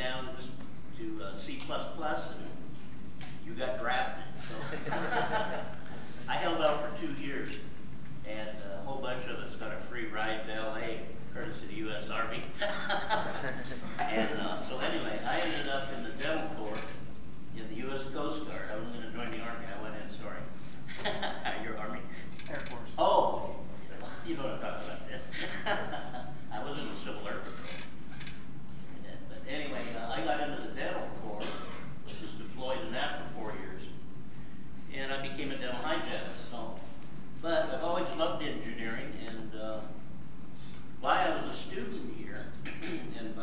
down just to C++, and you got drafted. So I held out for 2 years, and a whole bunch of us got a free ride to LA, courtesy of the U.S. Army. And so anyway, I ended up in the Dental Corps in the U.S. Coast Guard. I wasn't going to join the Army. I went in, sorry. Your Army? Air Force. Oh, you know what I'm talking about then. I was in the Civil Air Patrol. But anyway, I got into the Dental Corps, which was deployed in that for 4 years. And I became a dental hygienist. So, but I've always loved engineering, and while I was a student here, and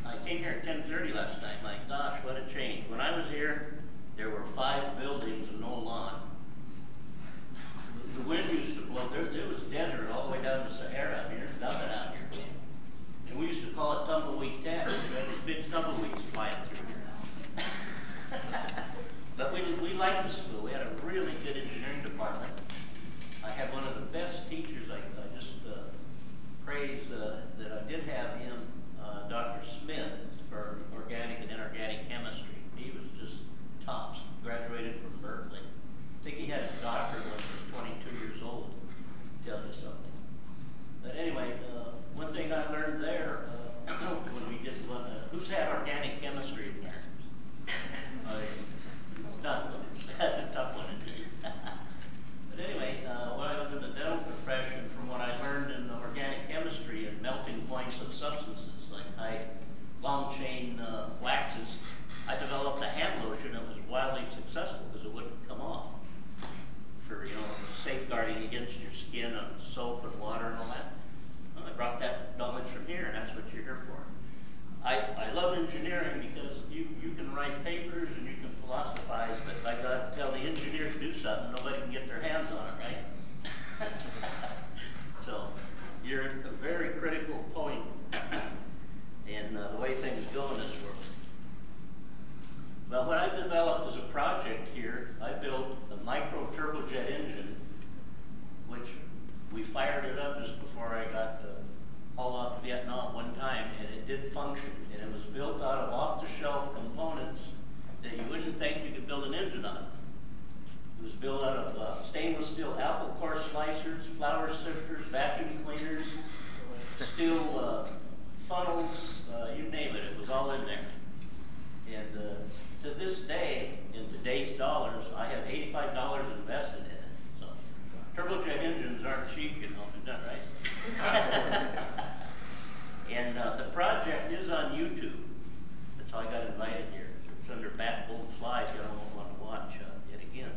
I came here at 10:30 last night. My gosh, what a change. When I was here, there were 5 buildings and no lawn. The wind used to blow. There was desert all the way down to Sahara. I mean, there's nothing out here. And we used to call it tumbleweed tech. We had these big tumbleweeds flying through here. But we liked the school. We had a really good engineering department. I had one of the best teachers. I just praise that I did have him, Dr. Smith, for organic and inorganic chemistry. He was just tops. Graduated from Berkeley. I think he had his doctorate when he was 22 years old. Tell you something. But anyway, one thing I learned there when we did one, who's had organic chemistry in here? It's not. That's a tough one to do. But anyway, when I was in the dental profession, from what I learned in organic chemistry and melting points of substances like high long chain waxes, I developed a hand lotion that was wildly successful because it wouldn't come off. For, you know, safeguarding against your skin on soap and water and all that. Well, I brought that knowledge from here, and that's what you're here for. I love engineering because you can write papers and you can philosophize, but I got to tell the engineer to do something, nobody can get their hands on it, right? So you're at a very critical point in the way things go in this world. Well, what I developed as a project here, I built a micro turbojet engine, which we fired it up just before I got hauled off to Vietnam one time, and it did function. And it was built out of off-the-shelf components that you wouldn't think you could build an engine on. It was built out of stainless steel apple core slicers, flour sifters, vacuum cleaners, steel funnels, you name it. It was all in there. And to this day, in today's dollars, I have $85 invested in it. So, turbojet engines aren't cheap, you know, isn't that right? And the project is on YouTube. That's how I got invited here. It's under Bat Bold Fly if you don't want to watch it again.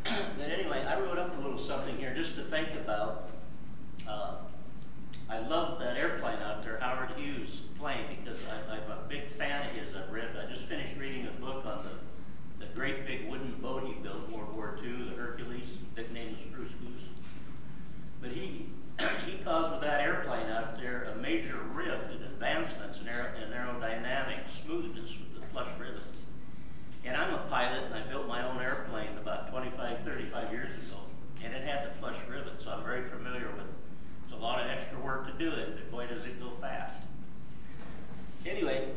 But anyway, I wrote up a little something here just to think about. I love that airplane out there, Howard Hughes plane, because I'm a big fan of his. I just finished reading a book on the great big wooden boat he built in World War II, the Hercules, nicknamed the Spruce Goose. But he caused with that airplane out there a major rift in advancements in aerodynamic smoothness with the flush rivets. And I'm a pilot, and I built my own airplane about 25, 35 years ago, and it had the flush rivets, so I'm very familiar with it. It's a lot of extra work to do it, but boy does it go fast. Anyway,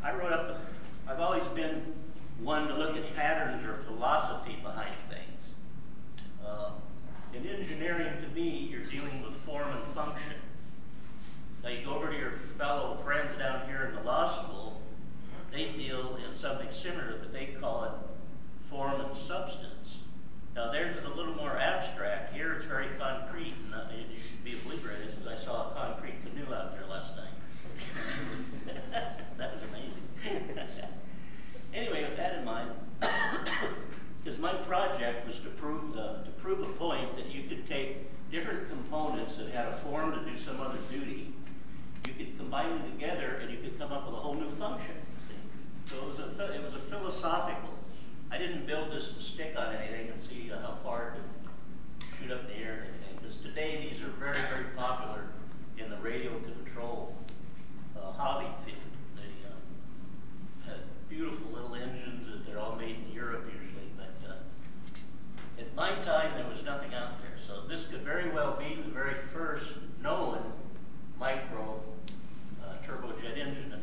I wrote up, I've always been one to look at patterns or philosophy behind things. In engineering, to me, you're dealing with form and function. Now you go over to your fellow friends down here in the law school, they deal in something similar, but they call it form and substance. Now theirs is a little more abstract. Here it's very concrete, and you should be a believer in it, because I saw a concrete canoe out there last night. That was amazing. Anyway, with that in mind, because my project was to prove a point that you could take different components that had a form to do some other duty, you could combine them together, and you could come up with a whole new function. So it was a philosophical. I didn't build this to stick on anything and see how far it could shoot up in the air and anything. Because today these are very, very popular in the radio control hobby field. They have beautiful little engines that they're all made in Europe usually, but at my time there was nothing out there. So this could very well be the very first known micro turbojet engine. In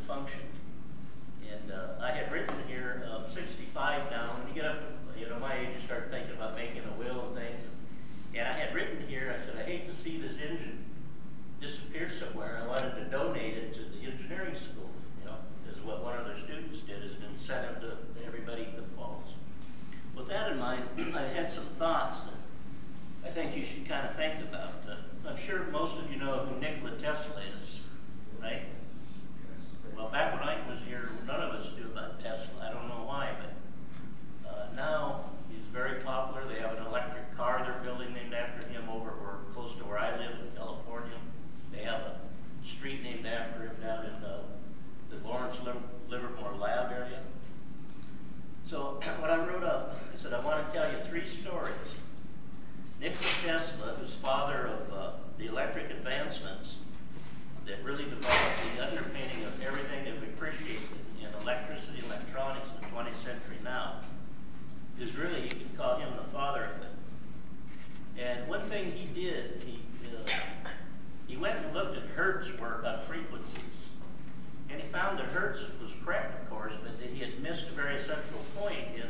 found that Hertz was correct, of course, but that he had missed a very essential point in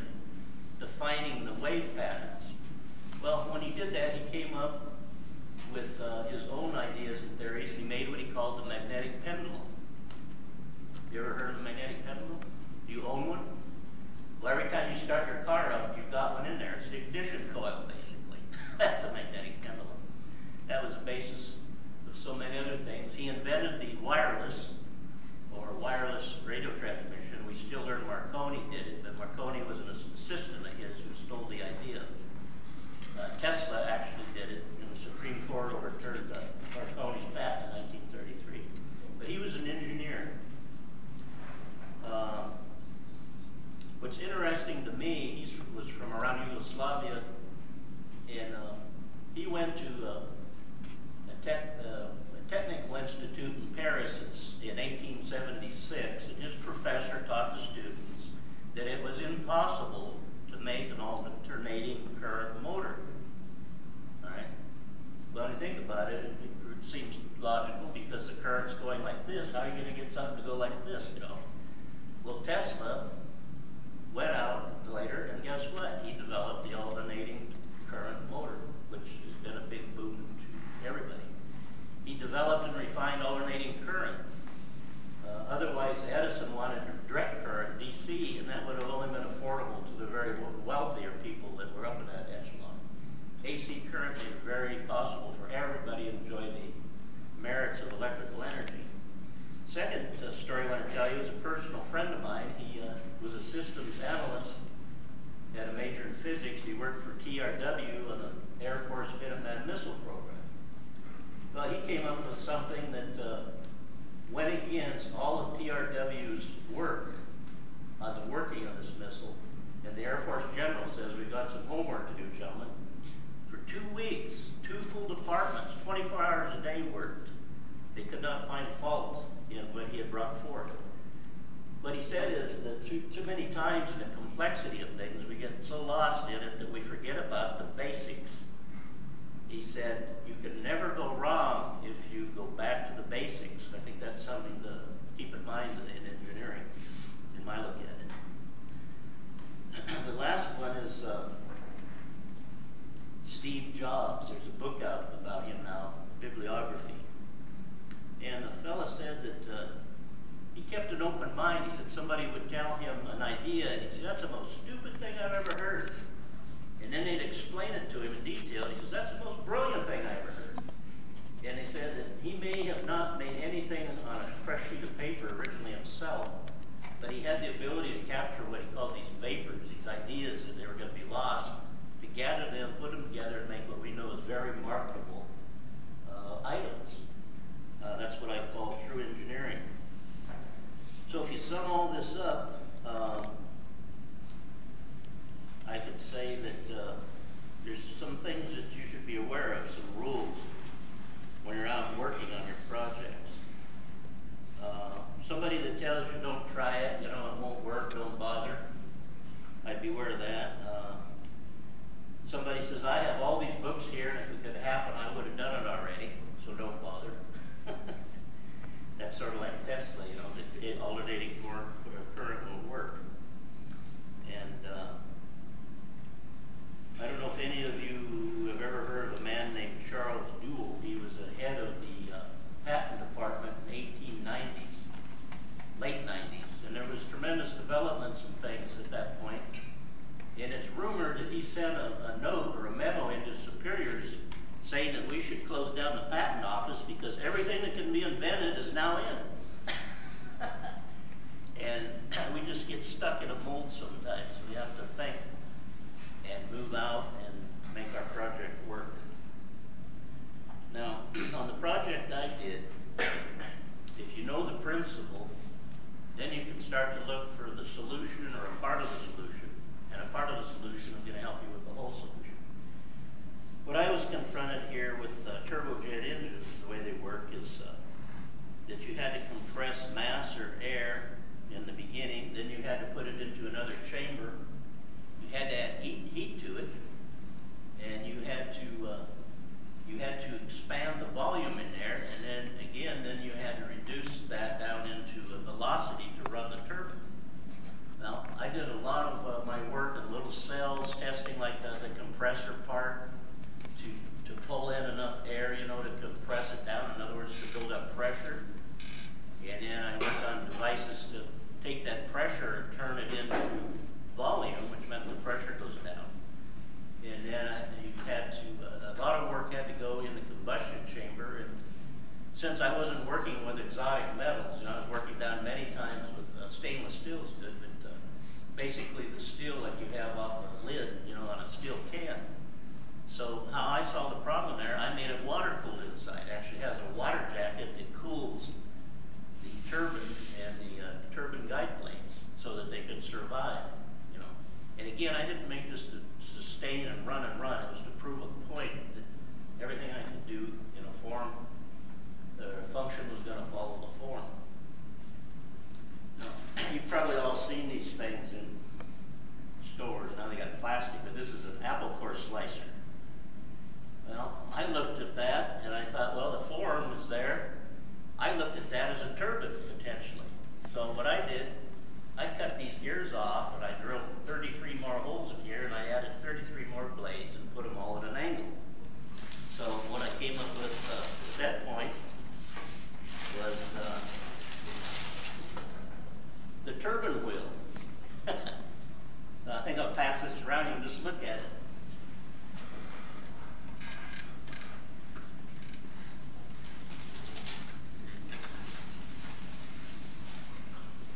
defining the wave patterns. Well, when he did that, he came up with his own ideas and theories. He made what he called the magnetic pendulum. You ever heard of the magnetic pendulum? Do you own one? Well, every time you start your car up, you've got one in there. It's the ignition coil, basically. That's a magnetic pendulum. That was the basis of so many other things. He invented the wireless radio transmission. We still learn Marconi did it, but Marconi was an assistant of his who stole the idea. Tesla actually did it, and the Supreme Court overturned Marconi's patent in 1933. But he was an engineer. What's interesting to me, he was from around Yugoslavia, and he went to a technical institute in Paris in 1876, and his professor taught the students that it was impossible to make an alternating current motor. All right? Well, when you think about it, it seems logical because the current's going like this. How are you going to get something to go like this, you know? Well, Tesla went out later, and guess what? He developed the alternating current motor, which has been a big boom to everybody. He developed and refined alternating current. Otherwise, Edison wanted direct current, DC, and that would have only been affordable to the very wealthier people that were up in that echelon. AC current made it very possible for everybody to enjoy the merits of electrical energy. Second story I want to tell you is a personal friend of mine. He was a systems analyst, had a major in physics. He worked for TRW on the Air Force Minuteman missile program. Well, he came up with something that went against all of TRW's work on the working of this missile. And the Air Force General says, we've got some homework to do, gentlemen. For 2 weeks, 2 full departments, 24 hours a day worked. They could not find fault in what he had brought forth. What he said is that too many times in the complexity of things, we get so lost in it that we forget about the basics. He said, you can never go wrong if you go back to the basics. I think that's something to keep in mind in engineering, in my look at it. The last one is Steve Jobs. There's a book out about him now, bibliography. And the fellow said that he kept an open mind. He said somebody would tell him an idea, and he said, that's the most stupid thing I've ever heard. And then they'd explain it to him in detail. He says, that's the most brilliant thing I ever heard. And they said that he may have not made anything on a fresh sheet of paper originally himself, but he had the ability to capture what he called these vapors, these ideas that they were going to be lost, to gather them, put them together, and make what we know as very marketable items. That's what I call true engineering. So if you sum all this up, I could say that there's some things that you should be aware of, some rules, when you're out working on your projects. Somebody that tells you don't try it, you know, it won't work, don't bother, I'd be aware of that. Somebody says, I have all these books here, and if it could happen, I would have done it already, so don't bother. That's sort of like Tesla, you know, the alternating current will work. And I don't know if any of you have ever heard of a man named Charles Duell. He was the head of the patent department in the 1890s, late 90s, and there was tremendous developments and things at that point. And it's rumored that he sent a note or a memo into superiors saying that we should close down the patent office because everything that can be invented is now in. And we just get stuck in a mold sometimes. We have to think and move out and make our project work. Now, on the project I did, if you know the principle, then you can start to look for the solution or a part of the solution. And a part of the solution is going to help you with the whole solution. What I was confronted here with turbojet engines, the way they work, is that you had to compress mass or air in the beginning, then you had to put it into another chamber. You had to add heat to it, and you had to expand the volume in there, and then again, then you had to reduce that down into a velocity seen these things in stores. Now they got plastic, but this is an apple core slicer. Well, I looked at that and I thought, well, the form is there. I looked at that as a turbine, potentially. So what I did, I cut these gears off and I drilled 33 more holes in here and I added 33 more blades and put them all at an angle. So what I came up with at that point was the turbine wheel. So I think I'll pass this around and just look at it.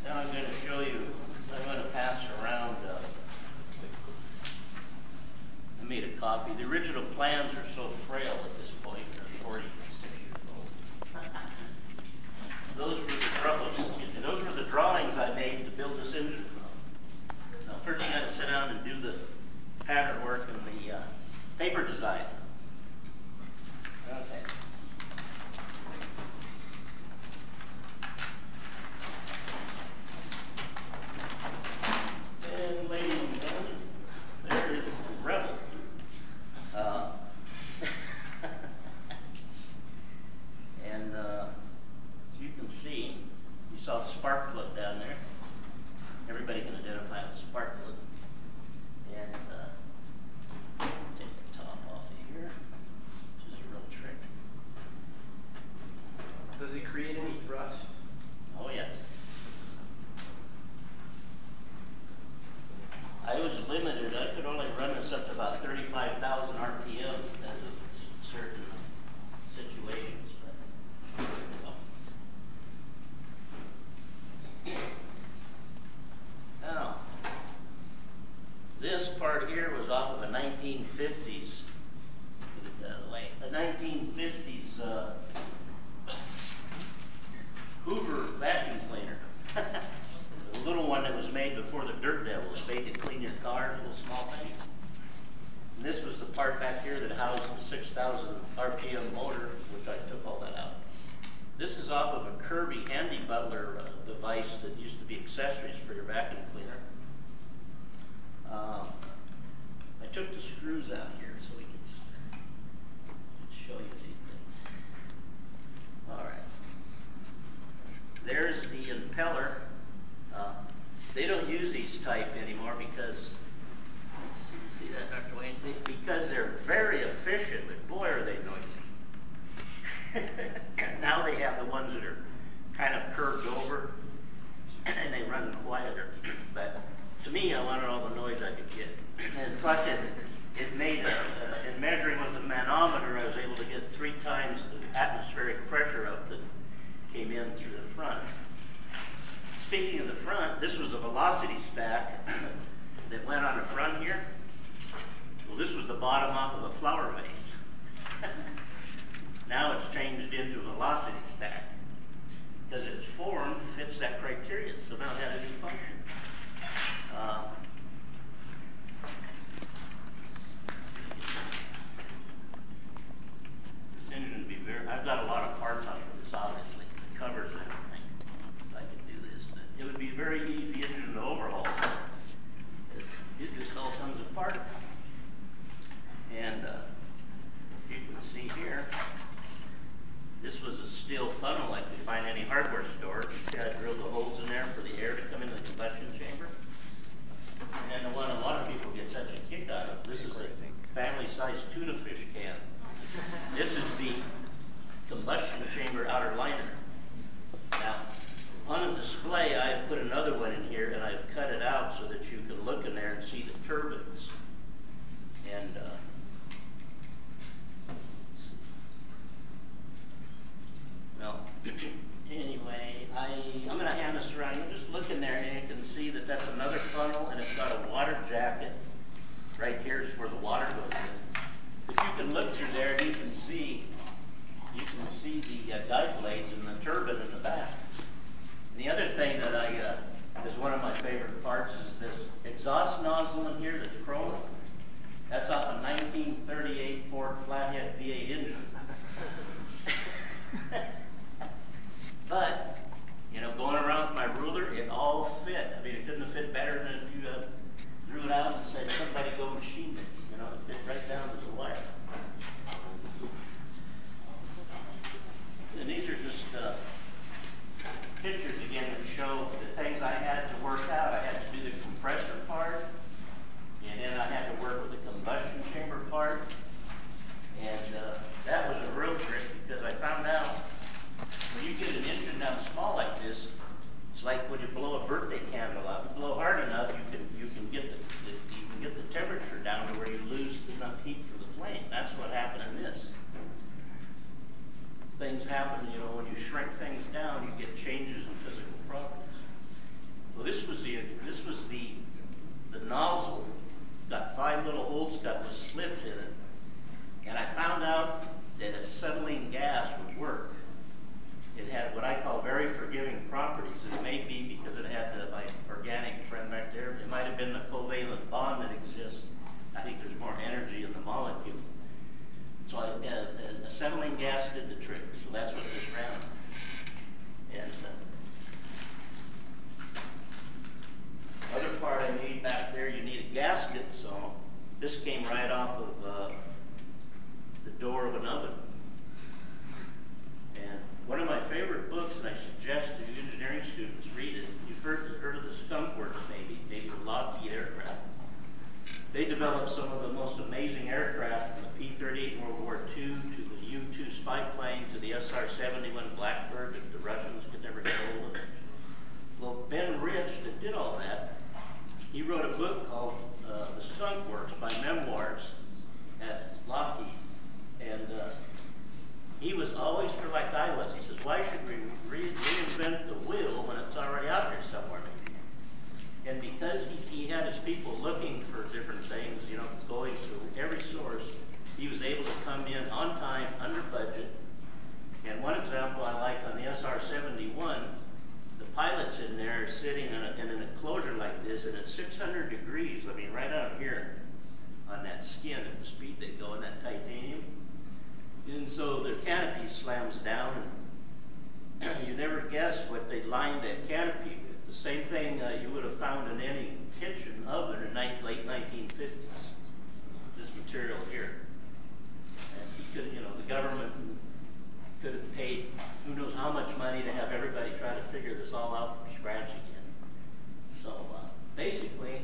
Now I'm going to show you, I'm going to pass around, I made a copy. The original plans are so frail at this point, they're 46 years old. Those were the drawings I made to build this engine from. Now first I'm going to sit down and do the pattern work and the paper design. Okay. And ladies and gentlemen, there is Rebel. And as you can see, you saw the spark plug down there. Everybody can identify the spark plug. And take the top off of here, which is a real trick. Does it create any thrust? Oh yes. I was limited. I could only run this up to about 35,000 RPM because of certain situations. But, now, this part here was off of a 1950s, a 1950s Hoover vacuum cleaner. The little one that was made before the Dirt Devil was made to clean your car, a little small thing. And this was the part back here that housed the 6,000 RPM motor, which I took all that out. This is off of a Kirby Handy Butler device that used to be accessories for your vacuum cleaner. I took the screws out here so we could show you these things. All right. There's the impeller. They don't use these type anymore because, let's see that, Dr. Wayne? Because they're very efficient, but boy, are they noisy. Now they have the ones that are kind of curved over and they run quieter. But to me, I wanted all the noise I could get. And plus, it made, in measuring with the manometer, I was able to get 3 times the atmospheric pressure up that came in through the front. Speaking of the front, this was a velocity stack that went on the front here. Well, this was the bottom off of a flower vase. Now it's changed into a velocity stack because its form fits that criteria, so now it has a new function. This engine would be I've got a lot of parts on for this, obviously, the covers and everything, so I can do this, but it would be a very easy engine to overhaul. It just all comes apart. And you can see here, this was a steel funnel like we find in any hardware store. You see I drilled the holes in there for the air to come into the combustion chamber. And the one a lot of people get such a kick out of, this is a family-sized tuna fish can. This is the combustion chamber outer liner. Now, on the display, I have put another one in here, and I've cut it out so that you can look in there and see the turbines. And well, anyway, I'm going to hand this around. You just look in there, and you can see that that's another funnel, and it's got a water jacket. Right here is where the water goes in. But you can look through there, and you can see the guide blades and the turbine in the back. And the other thing that is one of my favorite parts is this exhaust nozzle in here that's chrome. That's off a 1938 Ford flathead V8 engine. But, you know, going around with my ruler, it all fit. I mean, it couldn't have blow a birthday candle out. If you blow hard enough, you can get the temperature down to where you lose enough heat for the flame. That's what happened in this. Things happen, you know, when you shrink things down, you get changes in physical properties. Well, this was the nozzle. Got 5 little holes, got the slits in it, and I found out that acetylene gas would work. It had what I call very forgiving properties. It may be because it had my organic friend back there. It might have been the covalent bond that exists. I think there's more energy in the molecule. So acetylene gas did the trick. So that's what this ran on. And other part I made back there, you need a gasket. So this came right off of the door of an oven. And one of my favorite books, and I suggest to engineering students read it. You've heard of the Skunk Works, maybe the Lockheed aircraft. They developed some of the most amazing aircraft, from the P-38 in World War II to the U-2 spy plane to the SR-71 Blackbird that the Russians could never get hold of. Well, Ben Rich, that did all that, he wrote a book called The Skunk Works by Memoirs at Lockheed. And he was always for like I was. He says, why should we reinvent the wheel when it's already out there somewhere? And because he had his people looking for different things, you know, going to every source, he was able to come in on time, under budget. And one example I like on the SR-71, the pilot's in there sitting in an enclosure like this, and it's 600 degrees, I mean, right out here on that skin at the speed they go in that titanium. And so the canopy slams down, and you never guess what they lined that canopy with. The same thing you would have found in any kitchen oven in late 1950s. This material here. And he could, you know, the government could have paid who knows how much money to have everybody try to figure this all out from scratch again. So basically,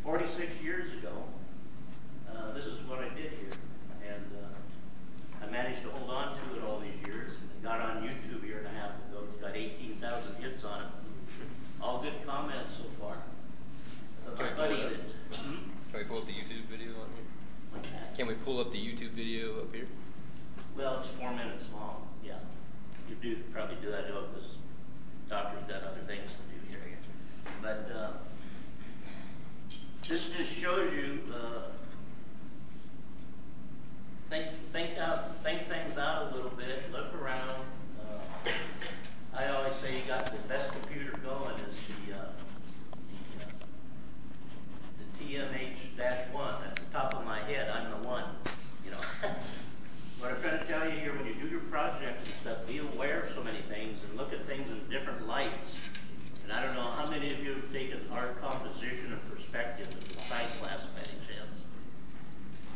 46 years ago, this is what I did here. And I managed to hold on to it all these years. It got on YouTube a year and a half ago. It's got 18,000 hits on it. All good comments so far. My buddy that... Can we pull up the YouTube video on here? What's that? Can we pull up the YouTube video up here? Well, it's 4 minutes long, yeah. You do probably do that because doctor's got other things to do here. But this just shows you, think things out a little bit, look around. I always say you got the best computer going is the TMH-1. At the top of my head, I'm the one. You know, what I'm trying to tell you here, when you do your projects and stuff, be aware of so many things and look at things in different lights. And I don't know how many of you have taken art composition and perspective in the science class by any chance.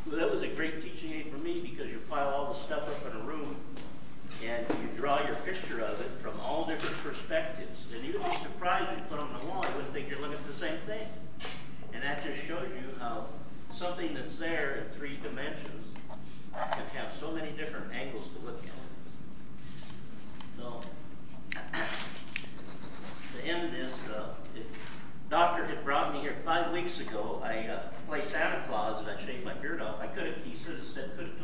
Well, that was a great teaching aid for me because you pile all the stuff up in a room and you draw your picture of it from all different perspectives. And you'd be surprised when you put it on the wall, you wouldn't think you're looking at the same thing. And that just shows you how something that's there in 3 dimensions can have so many different angles to look at. So, to end this, if Doctor had brought me here 5 weeks ago, I played Santa Claus and I shaved my beard off. He could have said, could have